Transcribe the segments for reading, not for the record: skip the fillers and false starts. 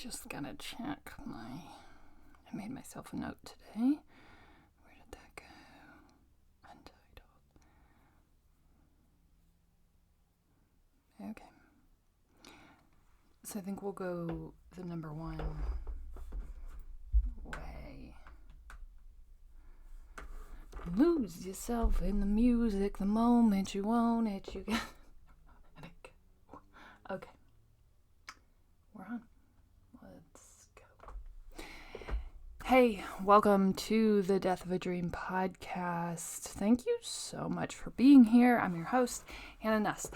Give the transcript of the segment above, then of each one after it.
Just gonna check I made myself a note today. Where did that go? Untitled. Okay. So I think we'll go the number one way. Lose yourself in the music the moment you want it. You get. Okay. We're on. Let's go. Hey, welcome to the Death of a Dream podcast. Thank you so much for being here. I'm your host, Hannah Nuss.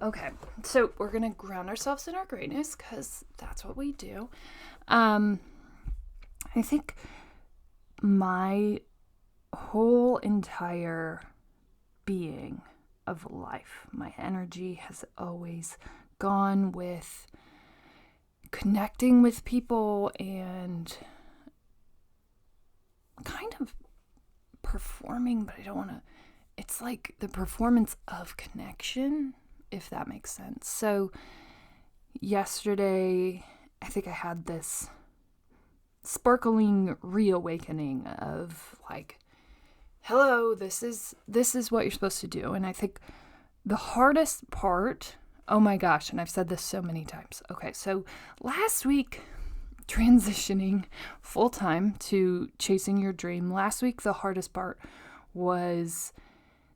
Okay. So we're going to ground ourselves in our greatness because that's what we do. I think my whole entire being of life, my energy has always gone with connecting with people and kind of performing, but I don't want to, it's like the performance of connection, if that makes sense. So yesterday, I think I had this sparkling reawakening of like, hello, this is what you're supposed to do. And I think the hardest part, oh my gosh, and I've said this so many times. Okay, so last week, transitioning full-time to chasing your dream, last week the hardest part was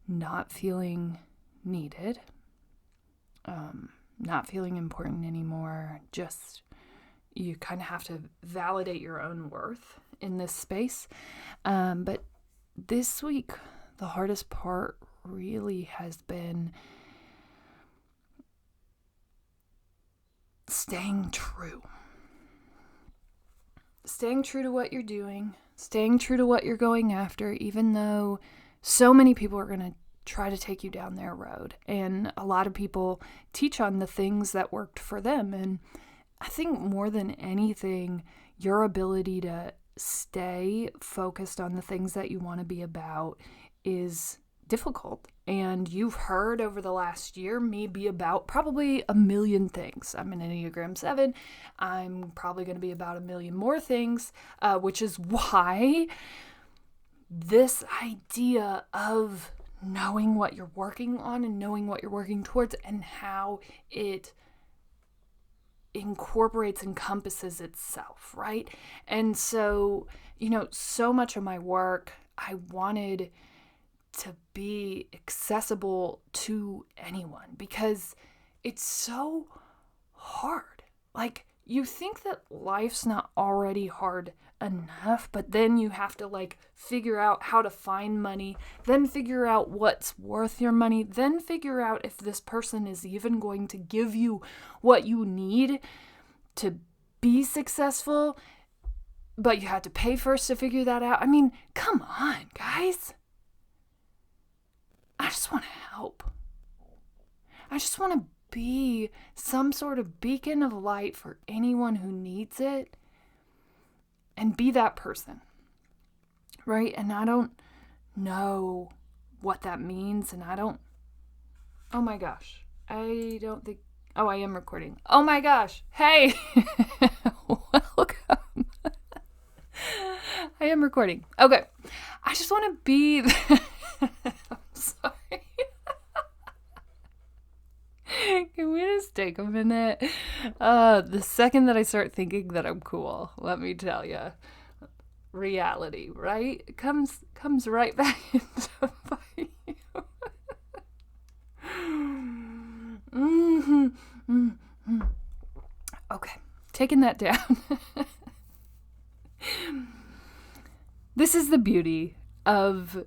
not feeling needed, not feeling important anymore. Just, you kind of have to validate your own worth in this space. But this week, the hardest part really has been staying true. Staying true to what you're doing, staying true to what you're going after, even though so many people are going to try to take you down their road. And a lot of people teach on the things that worked for them. And I think more than anything, your ability to stay focused on the things that you want to be about is difficult. And you've heard over the last year me be about probably a million things. I'm an Enneagram 7. I'm probably going to be about a million more things, which is why this idea of knowing what you're working on and knowing what you're working towards and how it encompasses itself, right? And so, so much of my work, I wanted to be accessible to anyone because it's so hard. Like, you think that life's not already hard enough, but then you have to figure out how to find money, then figure out what's worth your money, then figure out if this person is even going to give you what you need to be successful, but you had to pay first to figure that out. I mean, come on, guys. I just want to help. I just want to be some sort of beacon of light for anyone who needs it and be that person, right? And I don't know what that means, and oh my gosh, I don't think, I am recording. Oh my gosh, hey, welcome. I am recording. Okay, I just want to be, I'm sorry. Can we just take a minute? The second that I start thinking that I'm cool, let me tell you, reality, right? It comes right back into bite you. Okay, taking that down. This is the beauty of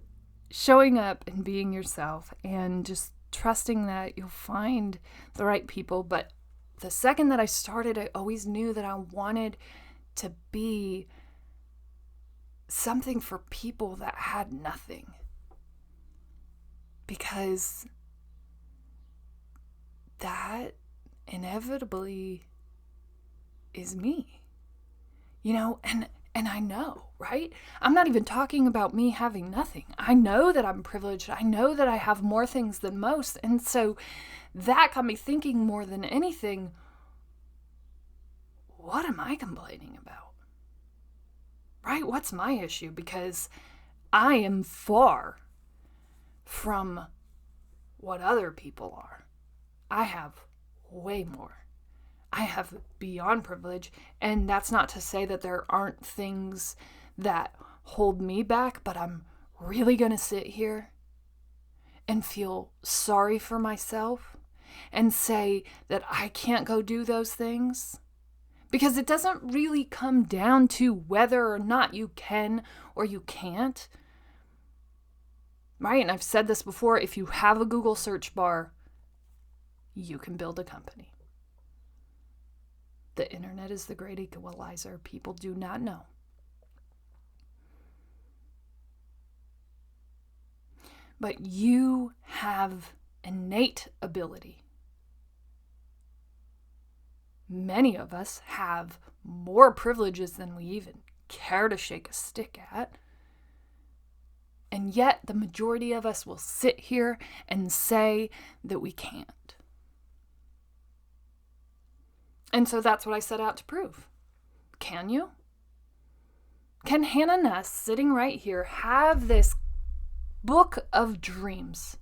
showing up and being yourself and just trusting that you'll find the right people. But the second that I started, I always knew that I wanted to be something for people that had nothing. Because that inevitably is me. And I know, right? I'm not even talking about me having nothing. I know that I'm privileged. I know that I have more things than most. And so that got me thinking more than anything, what am I complaining about? Right? What's my issue? Because I am far from what other people are. I have way more. I have beyond privilege, and that's not to say that there aren't things that hold me back, but I'm really going to sit here and feel sorry for myself and say that I can't go do those things? Because it doesn't really come down to whether or not you can or you can't. Right? And I've said this before, if you have a Google search bar, you can build a company. The internet is the great equalizer. People do not know. But you have innate ability. Many of us have more privileges than we even care to shake a stick at. And yet the majority of us will sit here and say that we can't. And so that's what I set out to prove. Can you? Can Hannah Nuss, sitting right here, have this book of dreams?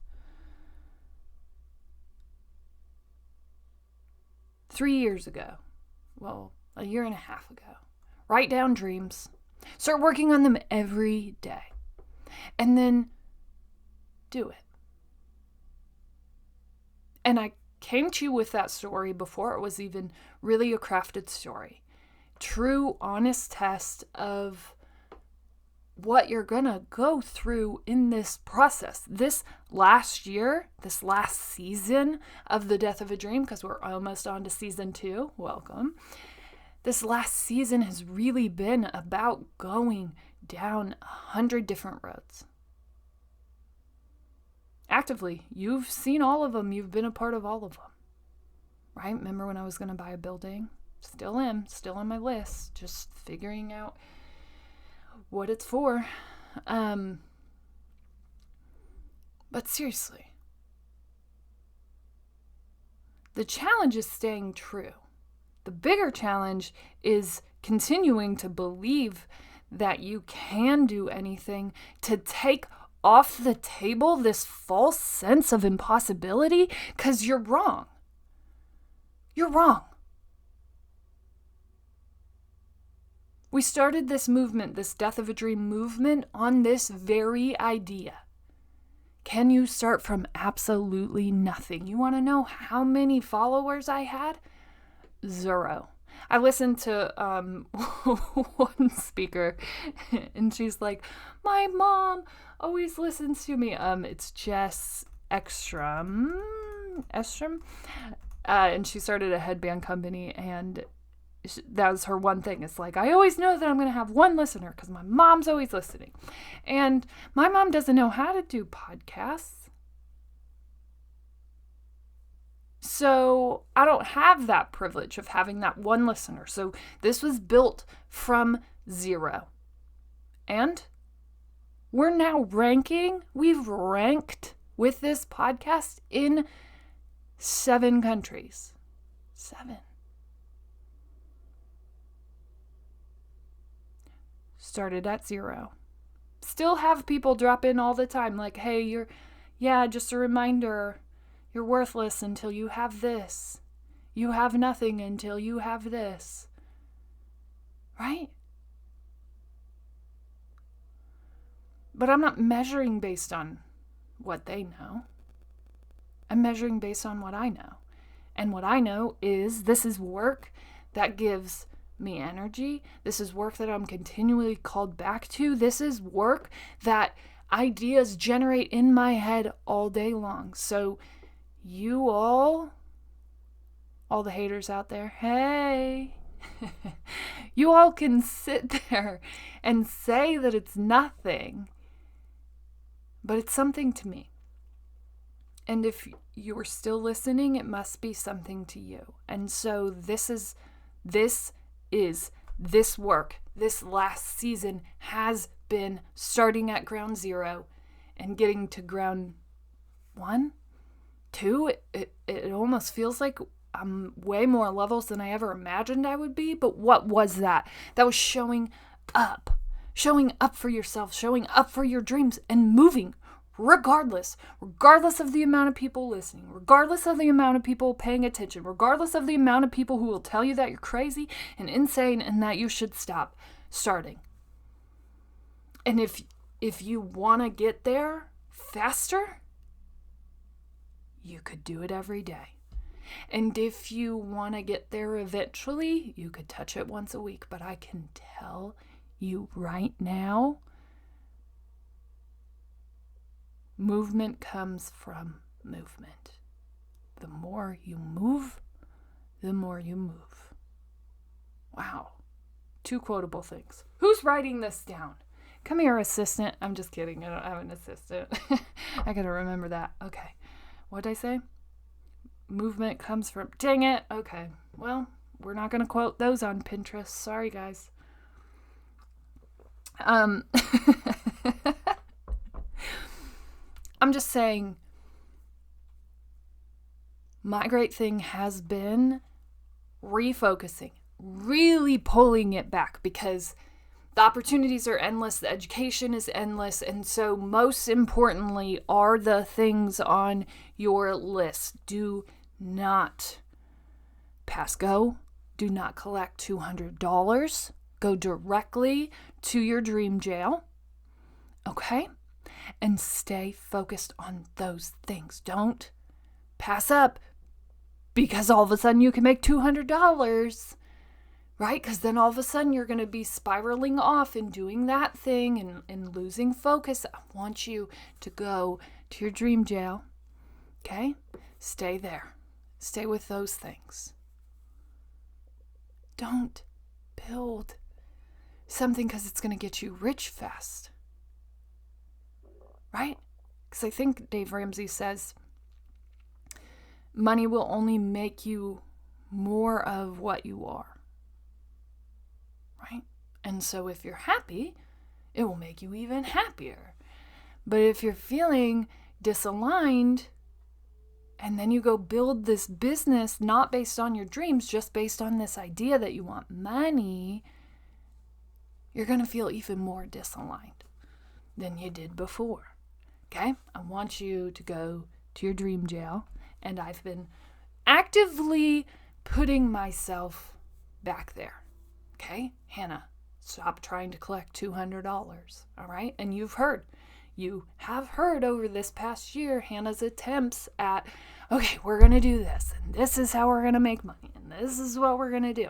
3 years ago, well, a year and a half ago, write down dreams, start working on them every day, and then do it. And I came to you with that story before it was even really a crafted story. True, honest test of what you're gonna go through in this process. This last year, this last season of The Death of a Dream, because we're almost on to season 2, welcome. This last season has really been about going down 100 different roads. Actively, you've seen all of them. You've been a part of all of them. Right? Remember when I was going to buy a building? Still on my list. Just figuring out what it's for. But seriously, the challenge is staying true. The bigger challenge is continuing to believe that you can do anything, to take off the table this false sense of impossibility, because you're wrong. You're wrong. We started this movement, this Death of a Dream movement, on this very idea. Can you start from absolutely nothing? You want to know how many followers I had? 0. I listened to one speaker, and she's like, my mom always listens to me. It's Jess Ekstrom. And she started a headband company, and that was her one thing. It's like, I always know that I'm going to have one listener because my mom's always listening. And my mom doesn't know how to do podcasts. So I don't have that privilege of having that one listener. So this was built from 0. And we're now ranking. We've ranked with this podcast in 7 countries. 7. Started at 0. Still have people drop in all the time like, hey, just a reminder, you're worthless until you have this. You have nothing until you have this. Right? But I'm not measuring based on what they know. I'm measuring based on what I know. And what I know is this is work that gives me energy. This is work that I'm continually called back to. This is work that ideas generate in my head all day long. So you all the haters out there, hey, you all can sit there and say that it's nothing, but it's something to me. And if you're still listening, it must be something to you. And so this work, this last season has been starting at ground 0 and getting to ground 1, 2. It almost feels like I'm way more levels than I ever imagined I would be. But what was that? That was showing up for yourself, showing up for your dreams and moving regardless of the amount of people listening, regardless of the amount of people paying attention, regardless of the amount of people who will tell you that you're crazy and insane and that you should stop starting. And if you want to get there faster, you could do it every day. And if you want to get there eventually, you could touch it once a week. But I can tell you right now, movement comes from movement. The more you move, the more you move. Wow. 2 quotable things. Who's writing this down? Come here, assistant. I'm just kidding. I don't have an assistant. I gotta remember that. Okay. What did I say? Movement comes from... Dang it. Okay. Well, we're not gonna quote those on Pinterest. Sorry, guys. I'm just saying, my great thing has been refocusing, really pulling it back, because the opportunities are endless, the education is endless, and so most importantly are the things on your list. Do not pass go. Do not collect $200. Go directly to your dream jail, okay? And stay focused on those things. Don't pass up because all of a sudden you can make $200, right? Because then all of a sudden you're going to be spiraling off and doing that thing and losing focus. I want you to go to your dream jail, okay? Stay there. Stay with those things. Don't build something because it's going to get you rich fast. Right? Because I think Dave Ramsey says money will only make you more of what you are. Right? And so if you're happy, it will make you even happier. But if you're feeling disaligned, and then you go build this business not based on your dreams, just based on this idea that you want money, you're going to feel even more disaligned than you did before. Okay? I want you to go to your dream jail, and I've been actively putting myself back there. Okay? Hannah, stop trying to collect $200. All right? And you have heard over this past year Hannah's attempts at, okay, we're going to do this, and this is how we're going to make money, and this is what we're going to do.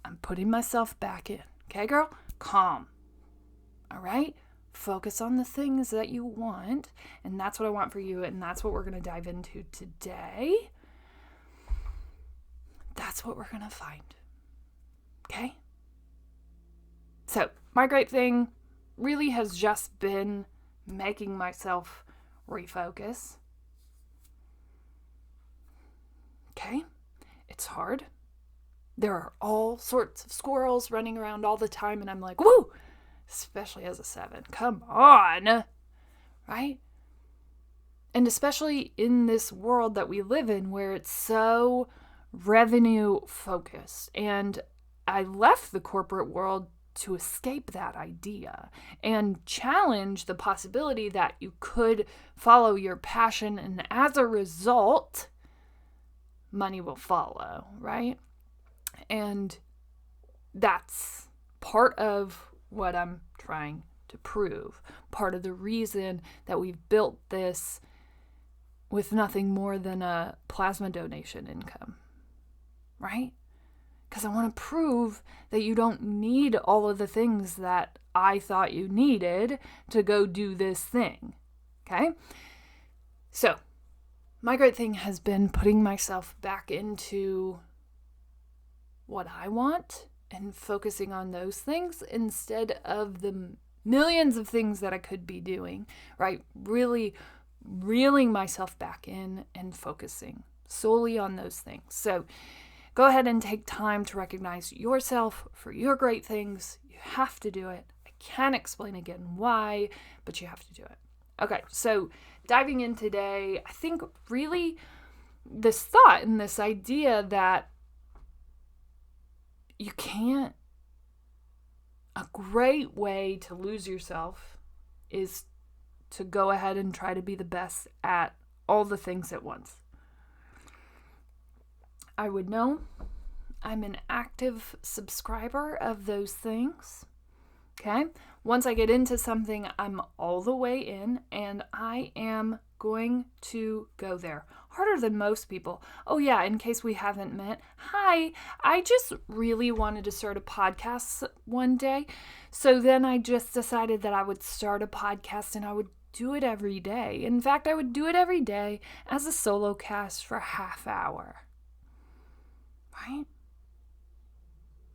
I'm putting myself back in. Okay, girl? Calm. All right? Focus on the things that you want, and that's what I want for you, and that's what we're going to dive into today. That's what we're going to find. Okay? So, my great thing really has just been making myself refocus. Okay? It's hard. There are all sorts of squirrels running around all the time, and I'm like, woo! Especially as a 7. Come on! Right? And especially in this world that we live in where it's so revenue focused. And I left the corporate world to escape that idea and challenge the possibility that you could follow your passion, and as a result, money will follow, right? And that's part of what I'm trying to prove. Part of the reason that we've built this with nothing more than a plasma donation income, right? Because I want to prove that you don't need all of the things that I thought you needed to go do this thing, okay? So, my great thing has been putting myself back into what I want and focusing on those things instead of the millions of things that I could be doing, right? Really reeling myself back in and focusing solely on those things. So go ahead and take time to recognize yourself for your great things. You have to do it. I can't explain again why, but you have to do it. Okay, so diving in today, I think really this thought and this idea that you can't, a great way to lose yourself is to go ahead and try to be the best at all the things at once. I would know. I'm an active subscriber of those things. Okay? Once I get into something, I'm all the way in, and I am going to go there. Harder than most people. Oh yeah, in case we haven't met, hi, I just really wanted to start a podcast one day. So then I just decided that I would start a podcast and I would do it every day. In fact, I would do it every day as a solo cast for a half hour. Right?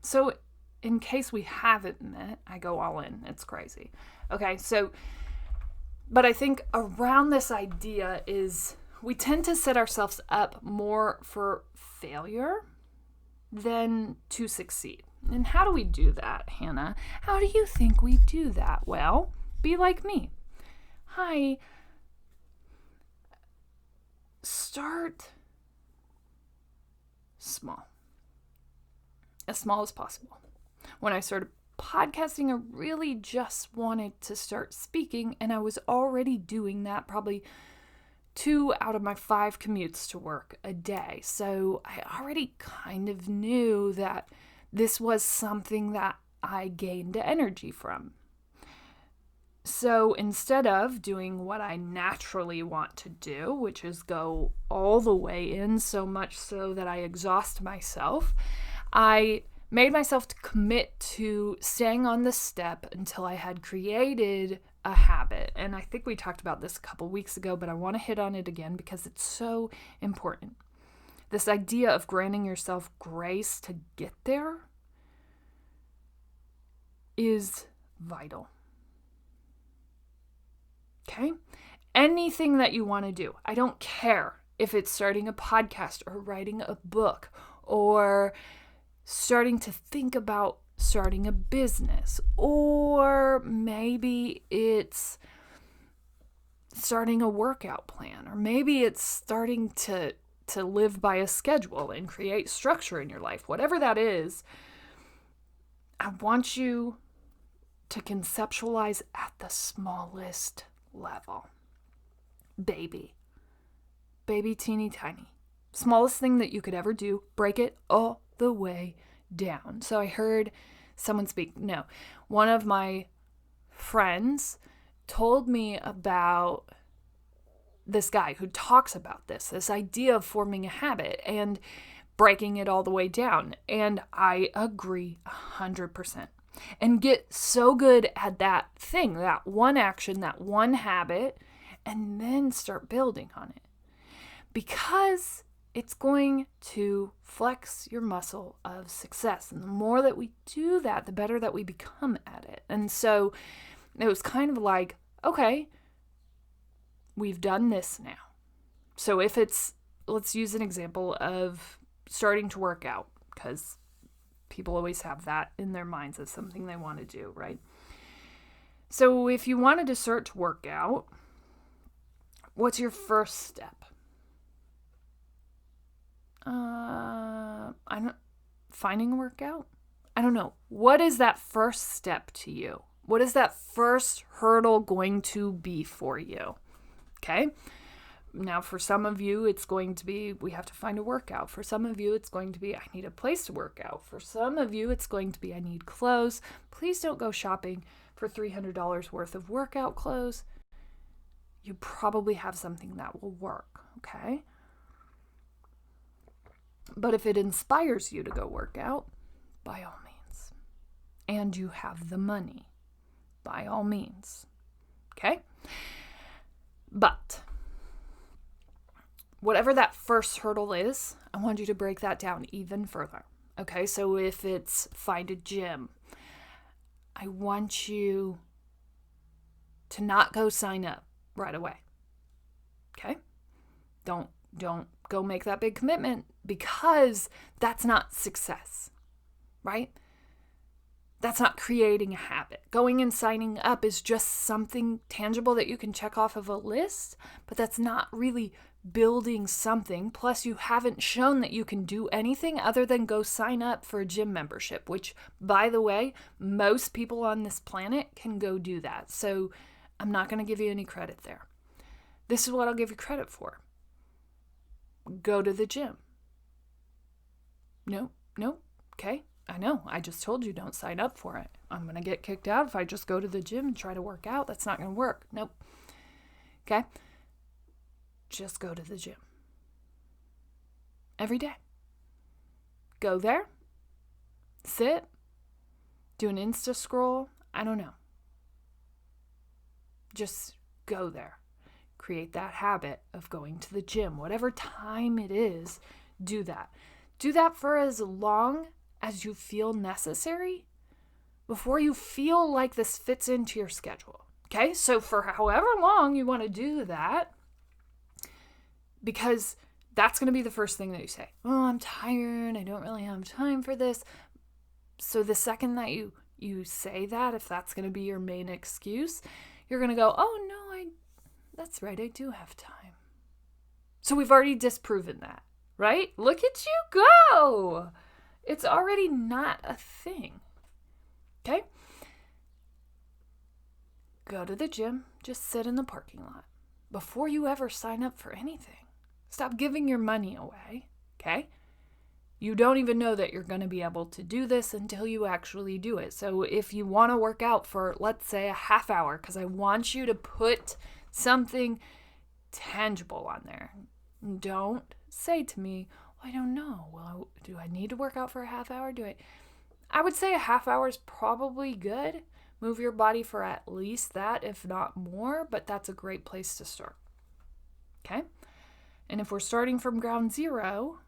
So in case we haven't met, I go all in. It's crazy. Okay, so, but I think around this idea is we tend to set ourselves up more for failure than to succeed. And how do we do that, Hannah? How do you think we do that? Well, be like me. Hi. Start small. As small as possible. When I started podcasting, I really just wanted to start speaking, and I was already doing that probably 2 out of my 5 commutes to work a day. So I already kind of knew that this was something that I gained energy from. So instead of doing what I naturally want to do, which is go all the way in, so much so that I exhaust myself, I made myself to commit to staying on the step until I had created a habit. And I think we talked about this a couple weeks ago, but I want to hit on it again because it's so important. This idea of granting yourself grace to get there is vital. Okay? Anything that you want to do, I don't care if it's starting a podcast or writing a book or starting to think about starting a business, or maybe it's starting a workout plan, or maybe it's starting to live by a schedule and create structure in your life. Whatever that is, I want you to conceptualize at the smallest level. Baby, teeny tiny. Smallest thing that you could ever do, break it all the way down. So I heard someone speak. No, one of my friends told me about this guy who talks about this idea of forming a habit and breaking it all the way down. And I agree 100%. And get so good at that thing, that one action, that one habit, and then start building on it. Because it's going to flex your muscle of success. And the more that we do that, the better that we become at it. And so it was kind of like, okay, we've done this now. So if it's, let's use an example of starting to work out, because people always have that in their minds as something they want to do, right? So if you wanted to start to work out, what's your first step? Finding a workout? I don't know. What is that first step to you? What is that first hurdle going to be for you? Okay. Now, for some of you, it's going to be, we have to find a workout. For some of you, it's going to be, I need a place to work out. For some of you, it's going to be, I need clothes. Please don't go shopping for $300 worth of workout clothes. You probably have something that will work. Okay. But if it inspires you to go work out, by all means. And you have the money, by all means. Okay? But whatever that first hurdle is, I want you to break that down even further. Okay? So if it's find a gym, I want you to not go sign up right away. Okay? Don't go make that big commitment, because that's not success, right? That's not creating a habit. Going and signing up is just something tangible that you can check off of a list, but that's not really building something. Plus, you haven't shown that you can do anything other than go sign up for a gym membership, which, by the way, most people on this planet can go do that. So I'm not going to give you any credit there. This is what I'll give you credit for. Go to the gym. No, okay. I know, I just told you don't sign up for it. I'm going to get kicked out if I just go to the gym and try to work out. That's not going to work. Nope. Okay? Just go to the gym. Every day. Go there. Sit. Do an Insta scroll. I don't know. Just go there. Create that habit of going to the gym. Whatever time it is, do that. Do that for as long as you feel necessary before you feel like this fits into your schedule. Okay? So for however long you want to do that, because that's going to be the first thing that you say. Oh, I'm tired. I don't really have time for this. So the second that you say that, if that's going to be your main excuse, you're going to go, oh no, that's right. I do have time. So we've already disproven that, right? Look at you go. It's already not a thing. Okay? Go to the gym. Just sit in the parking lot before you ever sign up for anything. Stop giving your money away. Okay? You don't even know that you're going to be able to do this until you actually do it. So if you want to work out for, let's say, a half hour, because I want you to put something tangible on there. Don't say to me, I don't know. Well, do I need to work out for a half hour? I would say a half hour is probably good. Move your body for at least that, if not more, but that's a great place to start. Okay? And if we're starting from ground zero,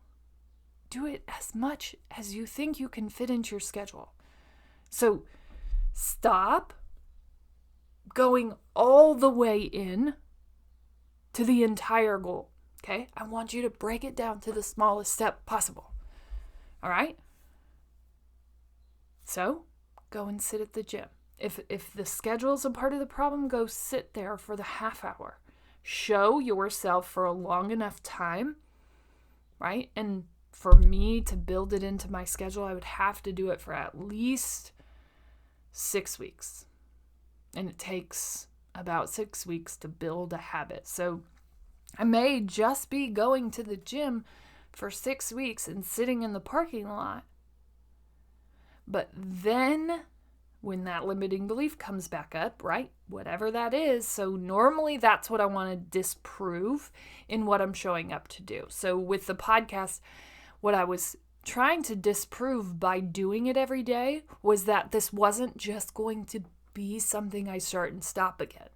do it as much as you think you can fit into your schedule. So stop going all the way in to the entire goal. Okay? I want you to break it down to the smallest step possible. All right? So, go and sit at the gym. If the schedule is a part of the problem, go sit there for the half hour. Show yourself for a long enough time, right? And for me to build it into my schedule, I would have to do it for at least 6 weeks. And it takes about 6 weeks to build a habit. So I may just be going to the gym for 6 weeks and sitting in the parking lot. But then when that limiting belief comes back up, right, whatever that is, so normally that's what I want to disprove in what I'm showing up to do. So with the podcast, what I was trying to disprove by doing it every day was that this wasn't just going to be something I start and stop again,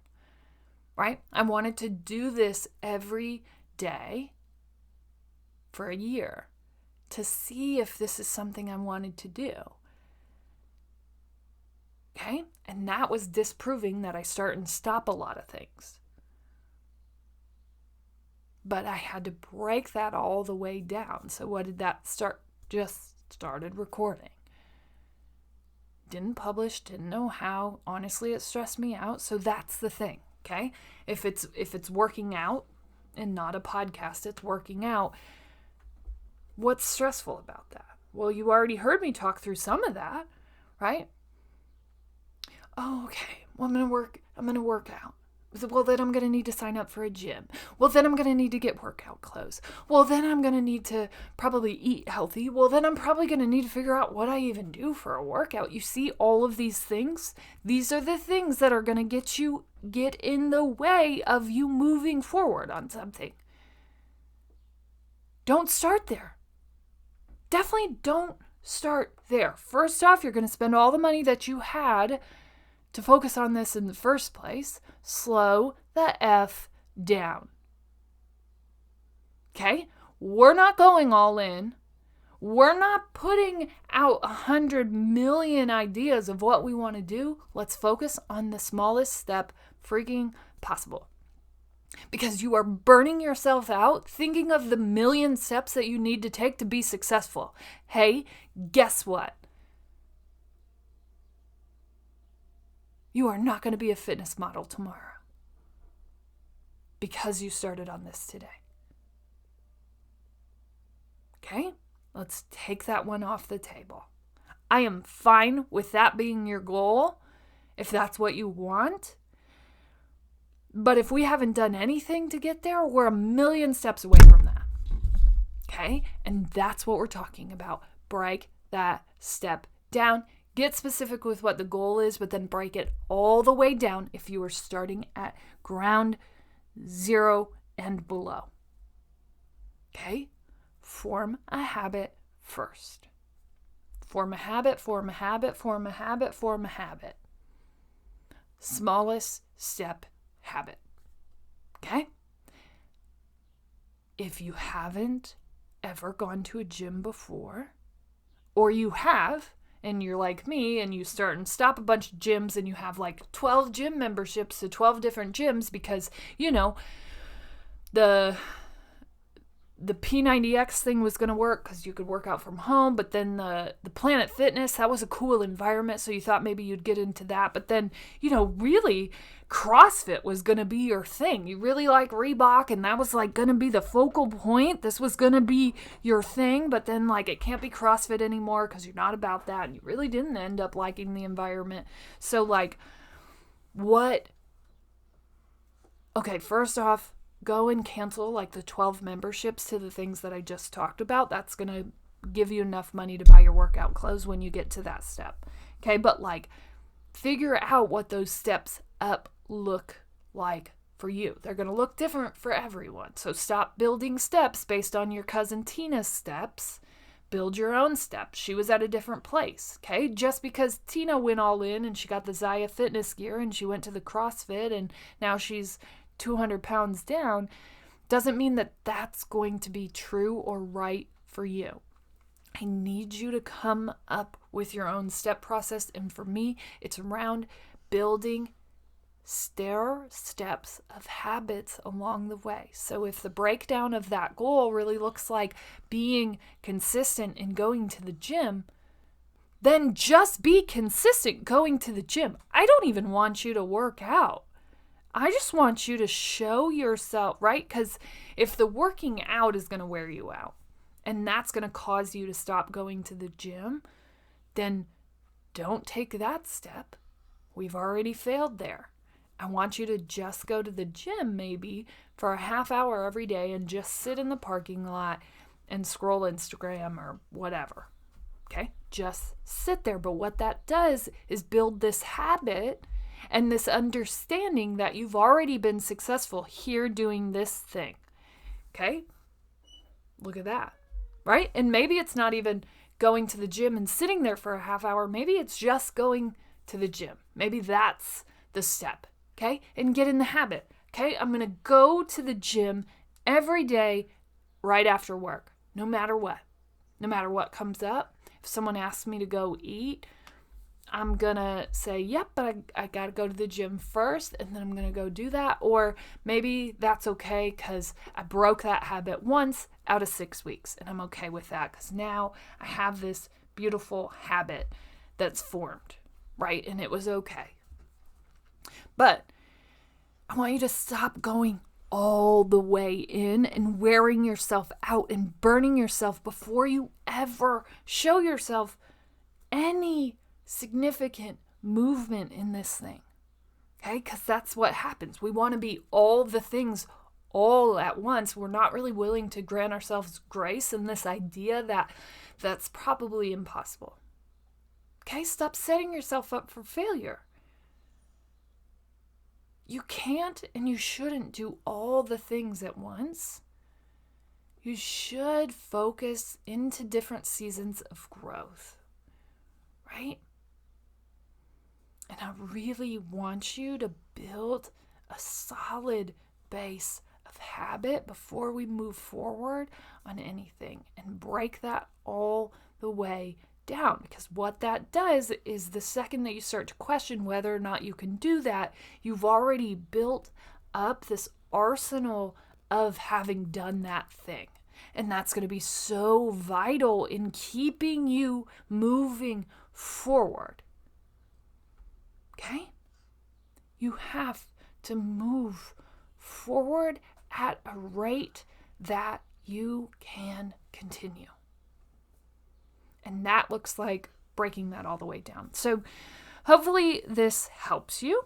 right? I wanted to do this every day for a year to see if this is something I wanted to do. Okay? And that was disproving that I start and stop a lot of things. But I had to break that all the way down. So what did that start? Just started recording. Didn't publish, didn't know how. Honestly, it stressed me out. So that's the thing, okay? If it's working out and not a podcast, it's working out. What's stressful about that? Well, you already heard me talk through some of that, right? Oh, okay. Well, I'm going to work out. Well, then I'm going to need to sign up for a gym. Well, then I'm going to need to get workout clothes. Well, then I'm going to need to probably eat healthy. Well, then I'm probably going to need to figure out what I even do for a workout. You see all of these things? These are the things that are going to get in the way of you moving forward on something. Don't start there. Definitely don't start there. First off, you're going to spend all the money that you had to focus on this in the first place. Slow the F down. Okay? We're not going all in. We're not putting out 100 million ideas of what we want to do. Let's focus on the smallest step freaking possible. Because you are burning yourself out thinking of the million steps that you need to take to be successful. Hey, guess what? You are not going to be a fitness model tomorrow because you started on this today. Okay? Let's take that one off the table. I am fine with that being your goal if that's what you want. But if we haven't done anything to get there, we're a million steps away from that. Okay? And that's what we're talking about. Break that step down. Get specific with what the goal is, but then break it all the way down if you are starting at ground zero and below. Okay? Form a habit first. Form a habit, form a habit, form a habit, form a habit. Smallest step habit. Okay? If you haven't ever gone to a gym before, or you have, and you're like me, and you start and stop a bunch of gyms, and you have like 12 gym memberships to 12 different gyms because, the P90X thing was going to work because you could work out from home, but then the Planet Fitness, that was a cool environment, so you thought maybe you'd get into that, but then, really CrossFit was going to be your thing. You really like Reebok, and that was like going to be the focal point. This was going to be your thing, but then like it can't be CrossFit anymore because you're not about that, and you really didn't end up liking the environment. So like, okay, first off, go and cancel like the 12 memberships to the things that I just talked about. That's going to give you enough money to buy your workout clothes when you get to that step. Okay, but like figure out what those steps up look like for you. They're going to look different for everyone. So stop building steps based on your cousin Tina's steps. Build your own steps. She was at a different place, okay? Just because Tina went all in and she got the Zaya fitness gear and she went to the CrossFit and now she's 200 pounds down doesn't mean that that's going to be true or right for you. I need you to come up with your own step process. And for me, it's around building stair steps of habits along the way. So if the breakdown of that goal really looks like being consistent in going to the gym, then just be consistent going to the gym. I don't even want you to work out. I just want you to show yourself, right? Because if the working out is going to wear you out and that's going to cause you to stop going to the gym, then don't take that step. We've already failed there. I want you to just go to the gym maybe for a half hour every day and just sit in the parking lot and scroll Instagram or whatever. Okay? Just sit there. But what that does is build this habit and this understanding that you've already been successful here doing this thing. Okay? Look at that. Right? And maybe it's not even going to the gym and sitting there for a half hour. Maybe it's just going to the gym. Maybe that's the step. Okay? And get in the habit. Okay? I'm going to go to the gym every day right after work. No matter what. No matter what comes up. If someone asks me to go eat, I'm going to say, yep, but I got to go to the gym first, and then I'm going to go do that. Or maybe that's okay because I broke that habit once out of 6 weeks, and I'm okay with that because now I have this beautiful habit that's formed, right? And it was okay. But I want you to stop going all the way in and wearing yourself out and burning yourself before you ever show yourself any significant movement in this thing. Okay? Because that's what happens. We want to be all the things all at once. We're not really willing to grant ourselves grace in this idea that that's probably impossible. Okay? Stop setting yourself up for failure. You can't and you shouldn't do all the things at once. You should focus into different seasons of growth, right? And I really want you to build a solid base of habit before we move forward on anything and break that all the way down. Because what that does is the second that you start to question whether or not you can do that, you've already built up this arsenal of having done that thing. And that's going to be so vital in keeping you moving forward. Okay? You have to move forward at a rate that you can continue. And that looks like breaking that all the way down. So hopefully this helps you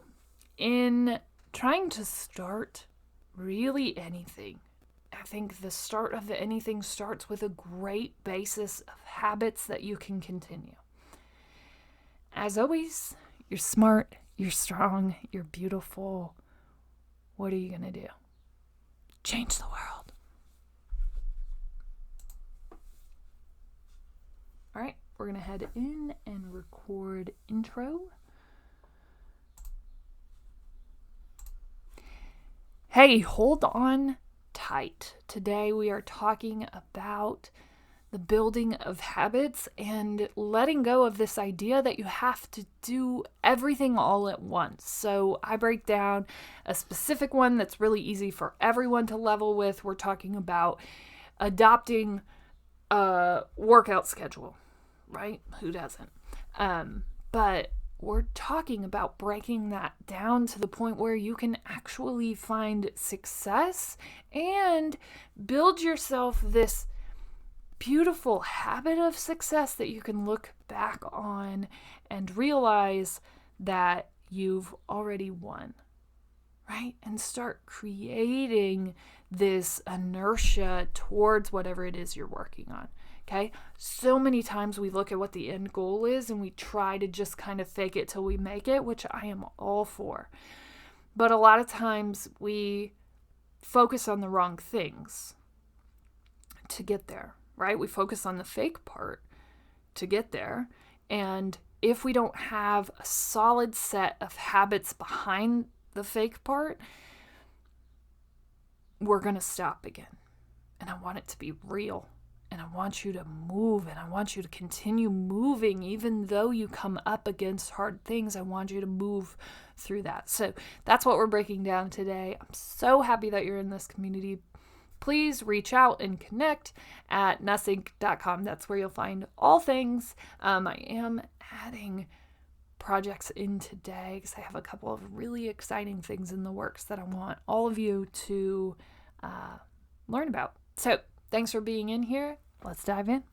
in trying to start really anything. I think the start of anything starts with a great basis of habits that you can continue. As always, you're smart, you're strong, you're beautiful. What are you going to do? Change the world. All right, we're going to head in and record intro. Hey, hold on tight. Today we are talking about the building of habits and letting go of this idea that you have to do everything all at once. So I break down a specific one that's really easy for everyone to level with. We're talking about adopting a workout schedule, right? Who doesn't? But we're talking about breaking that down to the point where you can actually find success and build yourself this beautiful habit of success that you can look back on and realize that you've already won, right? And start creating this inertia towards whatever it is you're working on. Okay, so many times we look at what the end goal is and we try to just kind of fake it till we make it, which I am all for. But a lot of times we focus on the wrong things to get there, right? We focus on the fake part to get there. And if we don't have a solid set of habits behind the fake part, we're going to stop again. And I want it to be real. And I want you to move, and I want you to continue moving. Even though you come up against hard things, I want you to move through that. So that's what we're breaking down today. I'm so happy that you're in this community. Please reach out and connect at nussink.com. That's where you'll find all things. I am adding projects in today because I have a couple of really exciting things in the works that I want all of you to learn about. So thanks for being in here. Let's dive in.